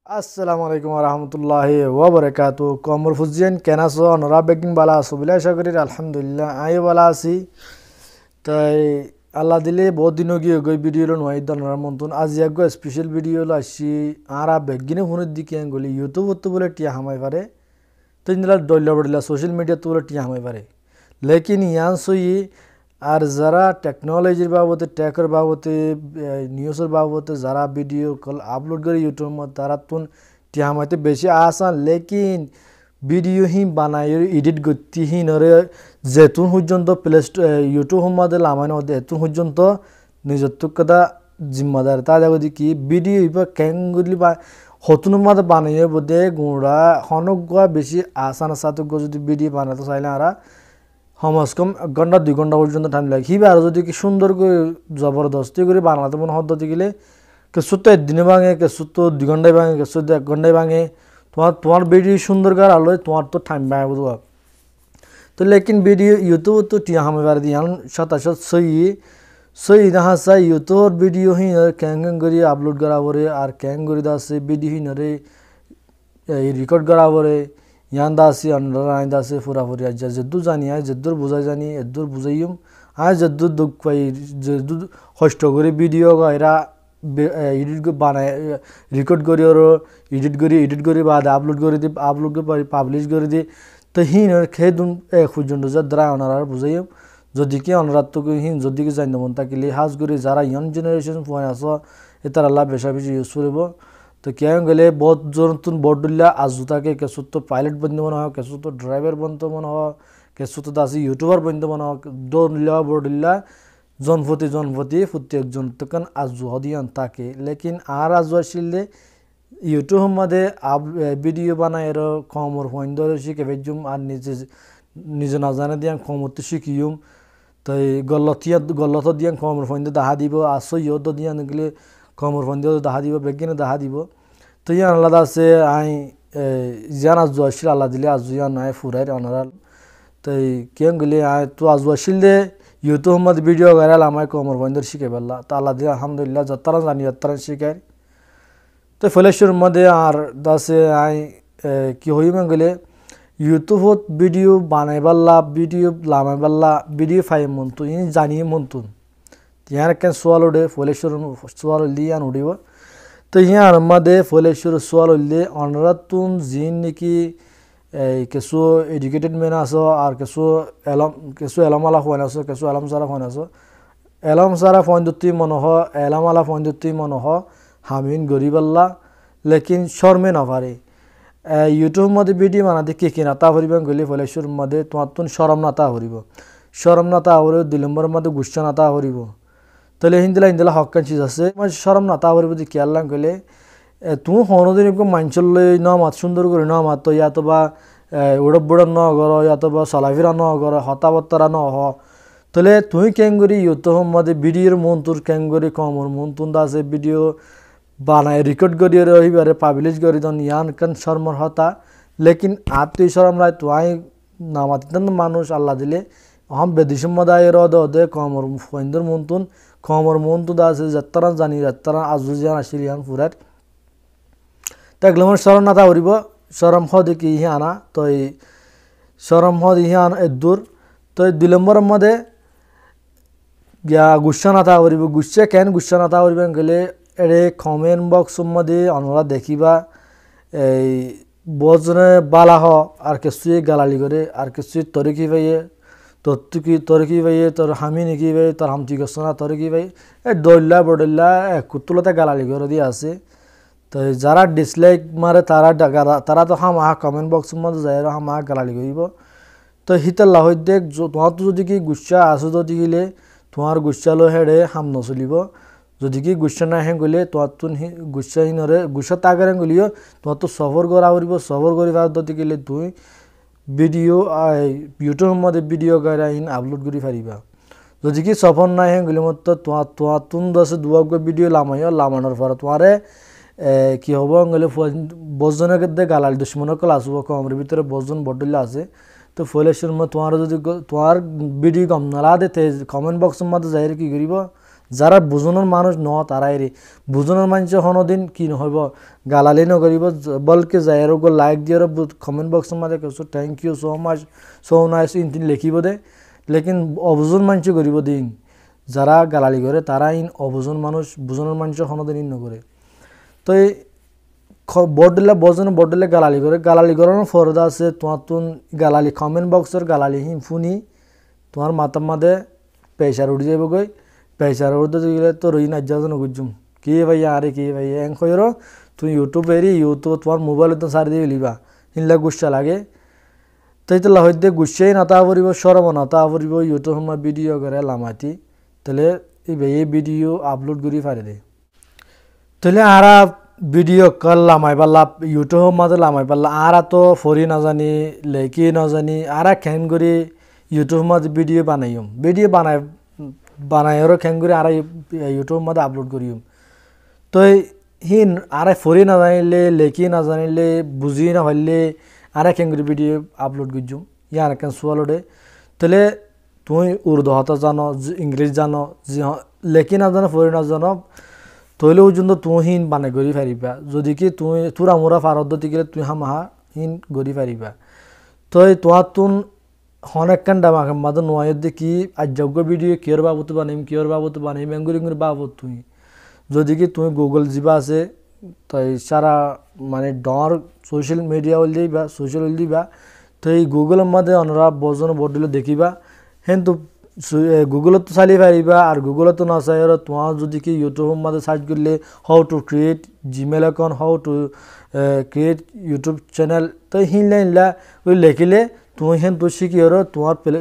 আসসালামু আলাইকুম রহমতুল্লাহি ওবরাকাতু কমর ফুজিয়ান কেন আছো অনরা বেকিং বালা আছো বলে আশা করি আলহামদুলিল্লাহ আই বালা আছি তাই আল্লাহ দিলে বহুত দিন গিয়ে গই ভিডিও লো নয় দনরার মতন আজ এক স্পেশাল ভিডিও লো আসি আর বেগিনে ফোনের দিকে গলি ইউটিউব তো বলে টিয়া হামাই পারে তো ইন্দলা ডল্লা বড়লা সোশ্যাল মিডিয়া তো বলে টিয়া হামাই পারে লেকিন ইয়ান সই আর যারা টেকনোলজির বাবদে টেকের বাবদে নিউজের বাবদে যারা ভিডিও কল আপলোড করে ইউটিউব তারা তুন টিহামাইতে বেশি আসান লেকিন ভিডিও হি বানাই এডিট করতে হি নরে যেতুন পর্যন্ত প্লে ইউটিউব মধ্যে লামাইন এতুন পর্যন্ত নিজের কথা জিম্মাদার তা দেখো কি ভিডিও এবার ক্যাঙ্গুলি বা হতুন মধ্যে বানাইয়ে বোধে গুঁড়া হনক বেশি আসান সাতক যদি ভিডিও বানাতে চাইলে আর কমস কম 1 ঘন্টা 2 ঘন্টা পর্যন্ত টাইম লাগে হিবা আর যদি কি সুন্দর করে জবরদস্তি করে বানাতে মনে হদ্দতে গেলে কিছু তো একদিনে ভাঙে কিছু তো 2 ঘন্টায় ভাঙে কিছু তো 1 ঘন্টায় ভাঙে তোমার ভিডিও সুন্দর করে আলো তোমার তো টাইম ভাঙে বুঝবা তো লেকিন ভিডিও ইউটিউব তো টিয়া হামে বার দিয়ান শতাশত সই দেখা চাই ইউটিউবের ভিডিও হি ক্যাং করে আপলোড করা পরে আর ক্যাং করে আছে ভিডিও হি নরে রেকর্ড করা পরে ইয়ান দাসি অন্যরা দাসে ফুরাফুরি আজ যেদুর জানি আজ যেদুর বুঝাই জানি এদুর বুঝাইম আজ যেদুর দুঃখ পাই যেদুর কষ্ট করে ভিডিও এরা এডিট বানায় রেকর্ড করি ওর এডিট করি বাদে আপলোড করে পাবলিশ করে দি তো হিন খেয়ে দুন পর্যন্ত যা দ্বারা ওনারা বুঝাইম যদি কি অনরাত্মক হিন যদি কি জানি মন থাকিলে হাজ করে যারা ইয়ং জেনারেশন ফোন আস এটার আল্লাহ বেশা বেশি ইউজ করব তো কেন গেলে বহুত জোরতুন বড়ডুল্লা আজু থাকে কেসু তো পাইলট বন্ধু মনে হয় কেসু তো ড্রাইভার বন্ধু মনে হয় কেসু তো দাসি ইউটিউবার বন্ধু মনে হয় ডোল্লা বড়ডুল্লা জনপতি ফুটি একজন তখন আজু হদিয়ান থাকে লেকিন আর আজু আসলে ইউটিউব মধ্যে ভিডিও বানায় এর কমর ফোন শিখে ভেজুম আর নিজে না জানে দিয়া কমরতে শিখিম তাই গল্লত দিয়া কমর ফোন দেখা দিব আসো ইয়দ দিয়া গেলে কমর ফোন দিয়ে দেখা দিব বেগিনে দেখা দিব তো ইয়ান আলাদা আছে আই জিয়ান আজু আসছিল আল্লাহ দিলে আজু ইয়ান আয় ফুরাই অনারাল তাই কেন গেলে আয় তো আজু আসছিল দে ইউটিউব মধ্যে ভিডিও গাইরাল আমায় কমর ফোন দিয়ে শিখে পারলা তো আল্লাহ দিলে আলহামদুলিল্লাহ যতটা জানি যতটা শিখাই তো ফলেশ্বর মধ্যে আর দাসে আই কি হইম গেলে ইউটিউবত ভিডিও বানাই পারলা ভিডিও লামাই পারলা ভিডিও ফাই মনতো ই জানিয়ে মনতুন ইয়ার কেন সোয়াল উঠে ফলেশ্বর সোয়াল উঠলে ইয়ান উঠিব তো ইয়ার মধ্যে ফলেশ্বর সোয়াল উঠলে অনরাতুন জিন নাকি কিছু এডুকেটেড মেন আছো আর কিছু এলমালা ফোন আছো কিছু এলম সারা ফোন আছো এলম সারা ফোন দুটি মনহ এলমালা ফোন দুটি মনহ হামিন গরিবাল্লা লেকিন শর্মে নভারে ইউটিউব মধ্যে ভিডিও বানাতে কে নাতা হরিব গেলে ফলেশ্বর মধ্যে তোমার তুন সরম নাতা হরিব সরম নাতা হরিব 2 নম্বরের মধ্যে গুচ্ছা নাতা হরিব তাহলে হিন্দিলা হকান চিজ আছে সরম নাতা হরিব যে কি আল্লাহ গেলে তুমি হনদিন একটু মাঞ্চল ন মাত সুন্দর করে ন মাত ইয়াতো বা উড়ব বুড়ব ন কর ইয়াতো বা চলাফিরা ন কর হতাবত্তরা ন হ তাহলে তুই কেন করি ইউটিউব মধ্যে ভিডিওর মন তোর কেন করি কমর মন তুন আছে ভিডিও বানায় রেকর্ড করি রহিবারে পাবলিশ করি তখন ইয়ান কেন শর্মর হতা লেকিন আর তুই শরম রায় তুই নামাতিতেন মানুষ আল্লাহ দিলে হম বেদিসম মদায় দে কমর ফন্দর মন্তুন কমর মন্তু আছে যাত্রা জানি যাত্রা আজু জিয়ান আসিল ইয়ান ফুরার তাকলে আমার শরম নাতা হরিব শরম হদ কি ইহি আনা তো এই শরম হদ ইহি আনা এদুর তো 2 নম্বরের মধ্যে গিয়া গুচ্ছা নাতা হরিব গুচ্ছা কেন গুচ্ছা নাতা হরিব গেলে এরে কমেন্ট বক্স মধ্যে অনরা দেখিবা এই বজনে বালা হ আর কিছু গালালি করে আর কিছু তরিকি পাইয়ে তরকি পাইয়ে তোর হামি নিকি পাই তোর হামতি গছ না তরকি পাই দৌল্লা বডল্লা কুতুলতে গালালি করে দিয়ে আছে তো যারা ডিসলাইক মারে তারা তো হামা কমেন্ট বক্সের মধ্যে যায় হামা গালালি করিব তো হিতাল্লা হই দেখ তোমার তো যদি কি গুচ্ছা আসো যদি গেলে তোমার গুচ্ছালো হেড়ে হাম নচলিব যদি কি গুচ্ছা না হেঁ গলে তোমার তো গুচ্ছাহীনরে গুচ্ছা তাগারে গলিও তোমার তো সফর করা করিব সফর করিবার যদি গেলে তুই ভিডিও ইউটিউব মধ্যে ভিডিও গাইরাইন আপলোড করে পারিবা যদি কি সফর না হেঁ গলি মতো তোমার তুন দশে দুয়াক ভিডিও লামানোর পর তোমারে কি হব গেলে বজনের ক্ষেত্রে গালাল দুশ্মনক আসব কমের ভিতরে বজন বড্ডল্লা আছে তো ফলেশ্বর তোমার যদি তোমার ভিডিও কম নালা দে কমেন্ট বক্সের মধ্যে যাই কি করিব যারা বুজনের মানুষ ন তারাই রে বুজনের মানুষ কোনোদিন কি নহব গালালি নকরিব বলকে যায় আর লাইক দিয়ে কমেন্ট বক্সের মধ্যে কিছু thank you so much so nice ইন লিখিব দে লেকিন অবুজন মানুষ করিব দিন যারা গালালি করে তারা ইন অবুজন মানুষ বুজনের মানুষ কোনোদিন ইন নকরে তো এই বড়দিলে বজন বড়দিলে গালালি করানোর ফরদা আছে তোমার তুন গালালি কমেন্ট বক্সের গালালি হিম ফুনি তোমার মাথার মাঝে প্রেশার উঠে যাব গই প্রেশার উঠতে গেলে তো রই না যাজন গুজুম কি ভাইয়া আরে কি ভাইয়া এং কইর তুই ইউটিউব এরি ইউটিউব তোমার মোবাইলে তো সারি দিয়ে লিবা হিনলা গুসা লাগে তাই তো হইতে গুসাই নাতা পড়ব সরম নাতা পড়ব ইউটিউব মা ভিডিও করে লামাতি তাহলে এই ভিডিও আপলোড করি পারে দে তাহলে আরা ভিডিও কল লামাই পারলা ইউটিউব মাঝে লামাই পারলা আর তো ফরি না জানি লেকি না জানি আর খেন করে ইউটিউব মাঝে ভিডিও বানাইম ভিডিও বানাইরও খেন করে আর ইউটিউব মাঝে আপলোড করিম তো হিন আর ফরি না জানিলে লেকি না জানিলে বুঝি না পারলে আর খেন করে ভিডিও আপলোড করছুম ইয়ার কেন সোয়ালোডে তাহলে তুই উর্দু হতা জানো ইংরেজি জানো লেকি না জানো ফরি না জানো তৈলে পর্যন্ত তুই হিন বানাই গড়ি পারিবা যদি কি তুই তোরা মোরা ফারদ্দতি গেলে তুই হামাহা হিন গড়ি পারিবা তই তোমার তুন অনেকখান ডামাকে মাঝে নোয়াইয়ের দেখি আযোগ্য ভিডিও কিয়র বাবদ বানাইম এঙ্গুরি বাবদ তুই যদি কি তুই গুগল যাবা আছে তাই সারা মানে ডর সোশ্যাল মিডিয়া হল দিবা সোশ্যাল হল দিবা তো এই গুগলের মধ্যে অনরা বজন বড়দিলে দেখিবা হেন তো গুগলত তো চালি পারিবা আর গুগলত না চাই আর তোমার যদি কি ইউটিউবের মধ্যে সার্চ করলে how to create Gmail account how to create YouTube channel তো হিনলা ওই লেখিলে তুমি হেন তো শিখি আর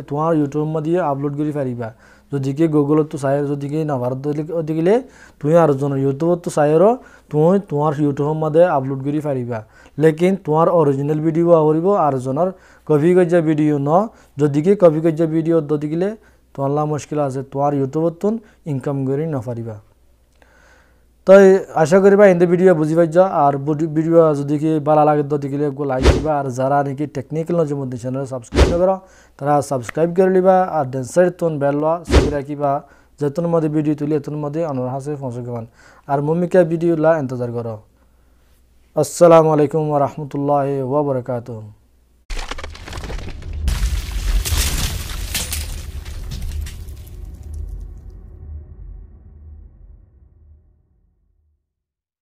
তোমার ইউটিউবের মধ্যে আপলোড করে পারিবা যদি কি গুগলত তো চাই যদি কি না ভারত দেখিলে তুমি আর জন ইউটিউবত তো চাই আর তুমি তোমার ইউটিউবের মধ্যে আপলোড করে পারিবা লেকিন তোমার অরিজিনাল ভিডিও আহরিব আর জনের কপি গজ্জা ভিডিও ন যদি কি কপি গজ্জা ভিডিও দিলে তোমার মুশকিল আছে তোমার ইউটিউবত তুন ইনকাম করে না পারিবা তাই আশা করিবা ইন্দে ভিডিও বুঝি পাইছা আর ভিডিও যদি কি ভালো লাগে দিলে লাইক দিবা আর যারা নাকি টেকনিক্যাল নলেজের মধ্যে চ্যানেল সাবস্ক্রাইব করো তারা সাবস্ক্রাইব করে লিবা আর ডেন্সার তুন বেল সেটা রাখিবা যেতন মধ্যে ভিডিও তুলি এতন মধ্যে অনর হাসে পৌঁছান আর মমিকা ভিডিও লা ইন্তজার করো আসসালামু আলাইকুম ওয়া রাহমাতুল্লাহি ওয়া বারাকাতুহু।